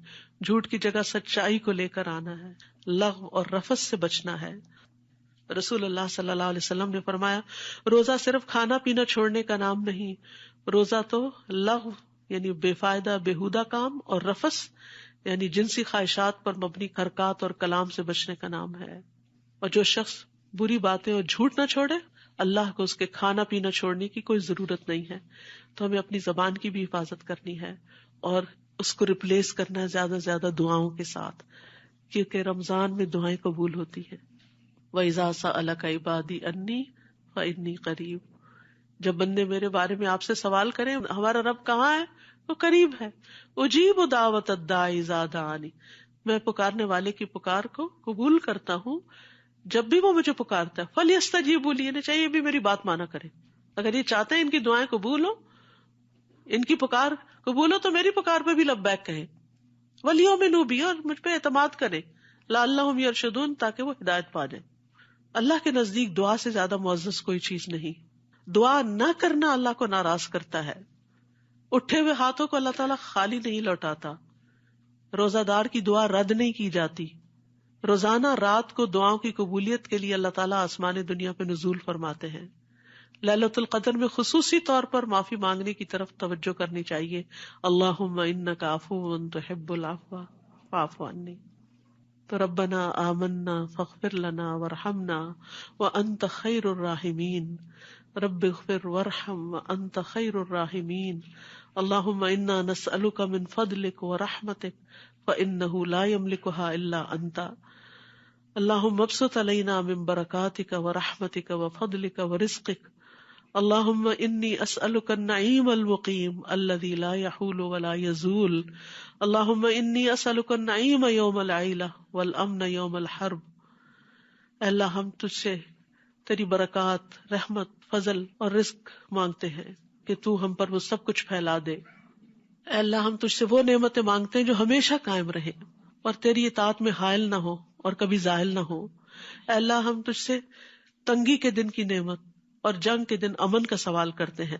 جھوٹ کی جگہ سچائی کو لے کر آنا ہے، لغو اور رفث سے بچنا ہے. رسول اللہ صلی اللہ علیہ وسلم نے فرمایا روزہ صرف کھانا پینا چھوڑنے کا نام نہیں، روزہ تو لغو یعنی بے فائدہ بےہودہ کام اور رفث یعنی جنسی خواہشات پر مبنی حرکات اور کلام سے بچنے کا نام ہے. اور جو شخص بری باتیں اور جھوٹ نہ چھوڑے اللہ کو اس کے کھانا پینا چھوڑنے کی کوئی ضرورت نہیں ہے. تو ہمیں اپنی زبان کی بھی حفاظت کرنی ہے اور اس کو ریپلیس کرنا ہے زیادہ سے زیادہ دعاؤں کے ساتھ، کیونکہ رمضان میں دعائیں قبول ہوتی ہیں. وَإِذَا سَأَلَكَ عِبَادِي أَنِّي فَإِنِّي قَرِيبٌ، جب بندے میرے بارے میں آپ سے سوال کریں ہمارا رب کہاں ہے، وہ قریب ہے. اجیب دعوت الداعی اذا دعانی، میں پکارنے والے کی پکار کو قبول کرتا ہوں جب بھی وہ مجھے پکارتا ہے. فلیستجیبوا لی، انہیں چاہیے بھی میری بات مانا کرے. اگر یہ چاہتے ہیں ان کی دعائیں قبول ہو، ان کی پکار قبول ہو، تو میری پکار پہ بھی لبیک کہیں. ولیؤمنوا بی، اور مجھ پہ اعتماد کریں. لعلہم یرشدون، تاکہ وہ ہدایت پا جائیں. اللہ کے نزدیک دعا سے زیادہ معزز کوئی چیز نہیں. دعا نہ کرنا اللہ کو ناراض کرتا ہے. اٹھے ہوئے ہاتھوں کو اللہ تعالیٰ خالی نہیں لوٹاتا. روزہ دار کی دعا رد نہیں کی جاتی. روزانہ رات کو دعاؤں کی قبولیت کے لیے اللہ تعالیٰ آسمان دنیا پہ نزول فرماتے ہیں. لیلۃ القدر میں خصوصی طور پر معافی مانگنے کی طرف توجہ کرنی چاہیے. اللہم انک عفو تحب العفو فاعف عنی. تو ربنا آمنا فاغفر لنا وارحمنا وانت خیر الراحمین. رب اغفر وارحم وانت خیر الراحمین. اللہم انا نسألک من فضلک ورحمتک فإنہ لا یملکها الا انت. اللہم ابسط علینا من برکاتک ورحمتک وفضلک ورزقک. اللہم انی اسألک النعیم المقیم الذی لا یحول ولا یزول. اللہم انی اسألک النعیم یوم العیلہ والامن یوم الحرب. اے اللہ ہم تجھ سے تیری برکات، رحمت، فضل اور رزق مانگتے ہیں کہ تو ہم پر وہ سب کچھ پھیلا دے. اے اللہ ہم تجھ سے وہ نعمتیں مانگتے ہیں جو ہمیشہ قائم رہے اور تیری اطاعت میں حائل نہ ہو اور کبھی زائل نہ ہو. اے اللہ ہم تجھ سے تنگی کے دن کی نعمت اور جنگ کے دن امن کا سوال کرتے ہیں.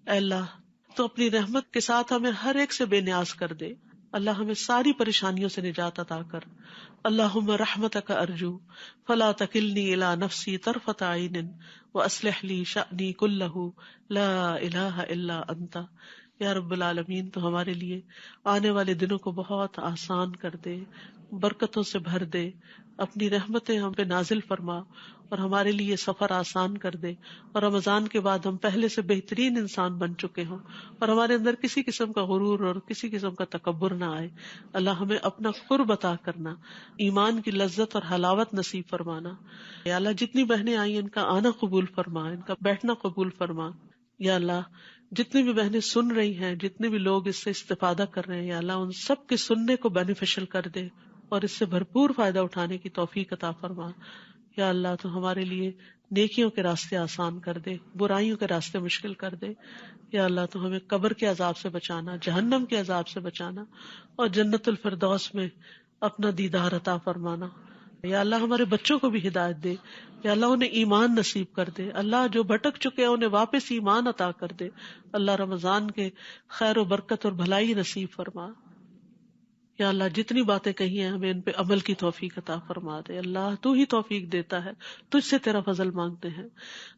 اے اللہ تو اپنی رحمت کے ساتھ ہمیں ہر ایک سے بے نیاز کر دے. اللہ ہمیں ساری پریشانیوں سے نجات عطا کر. اللہم رحمتک ارجو فلا تکلنی الی نفسی طرفۃ عین واصلح لی شأنی کلہ لا الہ الا انت. یا رب العالمین تو ہمارے لیے آنے والے دنوں کو بہت آسان کر دے، برکتوں سے بھر دے، اپنی رحمتیں ہم پہ نازل فرما اور ہمارے لیے سفر آسان کر دے. اور رمضان کے بعد ہم پہلے سے بہترین انسان بن چکے ہوں اور ہمارے اندر کسی قسم کا غرور اور کسی قسم کا تکبر نہ آئے. اللہ ہمیں اپنا قرب عطا کرنا، ایمان کی لذت اور حلاوت نصیب فرمانا. یا اللہ جتنی بہنیں آئی ان کا آنا قبول فرما، ان کا بیٹھنا قبول فرما. یا اللہ جتنی بھی بہنیں سن رہی ہیں، جتنے بھی لوگ اس سے استفادہ کر رہے ہیں، یا اللہ ان سب کے سننے کو بینیفیشل کر دے اور اس سے بھرپور فائدہ اٹھانے کی توفیق عطا فرما. یا اللہ تو ہمارے لیے نیکیوں کے راستے آسان کر دے، برائیوں کے راستے مشکل کر دے. یا اللہ تو ہمیں قبر کے عذاب سے بچانا، جہنم کے عذاب سے بچانا اور جنت الفردوس میں اپنا دیدار عطا فرمانا. یا اللہ ہمارے بچوں کو بھی ہدایت دے. یا اللہ انہیں ایمان نصیب کر دے. اللہ جو بھٹک چکے ہیں انہیں واپس ایمان عطا کر دے. اللہ رمضان کے خیر و برکت اور بھلائی نصیب فرما. یا اللہ جتنی باتیں کہی ہیں ہمیں ان پہ عمل کی توفیق عطا فرما دے. اللہ تو ہی توفیق دیتا ہے، تجھ سے تیرا فضل مانگتے ہیں.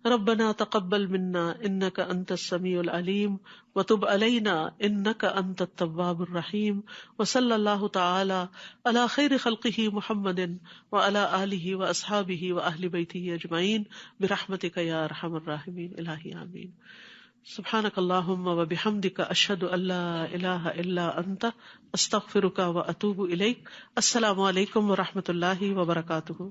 ربنا تقبل منا انک انت السمیع العلیم وتب علینا انک انت التواب الرحیم. وصلی اللہ تعالی علی خیر خلقہ محمد وعلی آلہ واصحابہ واہل بیتہ اجمعین برحمتک یا ارحم الراحمین. الہی آمین. سبحانک اللہم وبحمدک اشہد ان لا الہ الا انت استغفرک واتوب الیک. السلام علیکم ورحمۃ اللہ وبرکاتہ.